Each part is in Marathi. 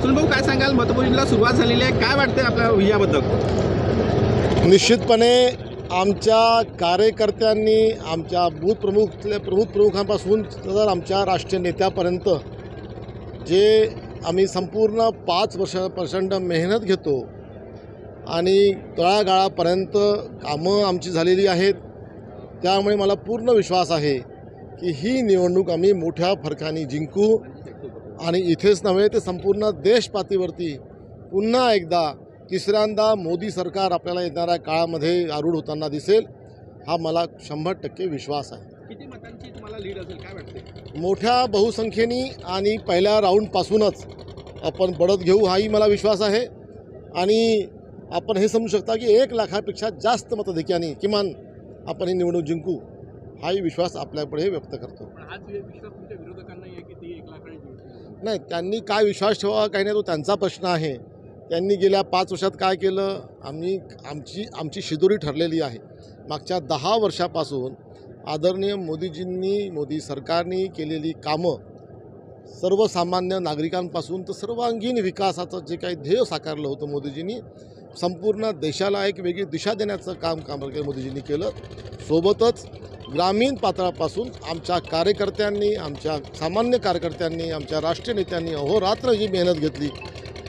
सुनील भाऊ काय सांगाल, मतमोजणीला सुरुवात झालेली आहे, काय वाटतं आपल्या याबद्दल? निश्चितपणे आमच्या कार्यकर्त्यांनी आमच्या बूथ प्रमुखांपासून तर आमच्या राष्ट्रीय नेत्यापर्यंत जे आम्ही संपूर्ण 5 वर्ष प्रचंड मेहनत घेतो आणि तळागाळापर्यंत कामं आमची झालेली आहेत, त्यामुळे मला पूर्ण विश्वास आहे की ही निवडणूक आम्ही मोठ्या फरकाने जिंकू आणि इथेच नव्हे तर संपूर्ण देशपातळीवरती पुन्हा एकदा तिसऱ्यांदा मोदी सरकार आपल्याला येणाऱ्या काळामध्ये आरूढ होताना दिसेल, हा मला 100% विश्वास आहे. किती मतांची तुम्हाला लीड असेल, काय वाटते? मोठ्या बहुसंख्येने आणि पहिल्या राऊंडपासूनच आपण बढत घेऊ हाही मला विश्वास आहे आणि आपण हे समजू शकता की 1 लाखापेक्षा जास्त मतधिक्याने किमान आपण ही निवडणूक जिंकू हाही विश्वास आपल्यापुढे व्यक्त करतो. आज विश्वास तुमच्या विरोधकांना आहे की ते 1 लाखाने जिंकतील? नाही, त्यांनी काय विश्वास ठेवावा काही नाही, तो त्यांचा प्रश्न आहे. त्यांनी गेल्या 5 वर्षात काय केलं, आमची शिदोरी ठरलेली आहे. मागच्या 10 वर्षापासून आदरणीय मोदी सरकारने केलेली कामं सर्वसामान्य नागरिकांपासून तर सर्वांगीण विकासाचं जे काही ध्येय साकारलं होतं मोदीजींनी, संपूर्ण देशाला एक वेगळी दिशा देण्याचं काम मोदीजींनी केलं. सोबतच ग्रामीण पातळीपासून आमच्या कार्यकर्त्यांनी, आमच्या सामान्य कार्यकर्त्यांनी, आमच्या राष्ट्रीय नेत्यांनी अहोरात्र जी मेहनत घेतली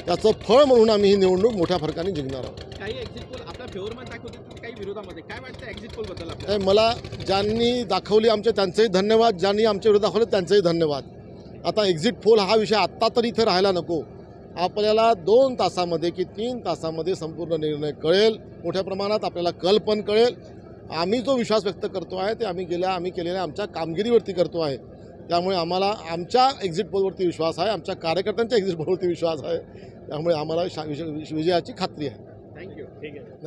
त्याचं फळ म्हणून आम्ही ही निवडणूक मोठ्या फरकाने जिंकणार आहोत. काही एक्झिट पोल आपल्या फेवरमध्ये दाखवते, काही विरोधामध्ये, काय वाटतं एक्झिट पोल बद्दल आपल्याला? नाही, मला ज्यांनी दाखवली त्यांचेही धन्यवाद, ज्यांनी आमच्या विरोधात दाखवले त्यांचेही धन्यवाद. आता एक्झिट पोल हा विषय आत्ता तरी इथे राहायला नको. आपल्याला 2 तासामध्ये की 3 तासामध्ये संपूर्ण निर्णय कळेल, मोठ्या प्रमाणात आपल्याला कल पण कळेल. आम्ही जो विश्वास व्यक्त करतो आहे ते आम्ही केलेल्या आमच्या कामगिरीवरती करतो आहे. त्यामुळे आम्हाला आमच्या एक्झिट पोलवरती विश्वास आहे, आमच्या कार्यकर्त्यांच्या एक्झिट पोलवरती विश्वास आहे. त्यामुळे आम्हाला विजयाची खात्री आहे. थँक्यू. ठीक आहे.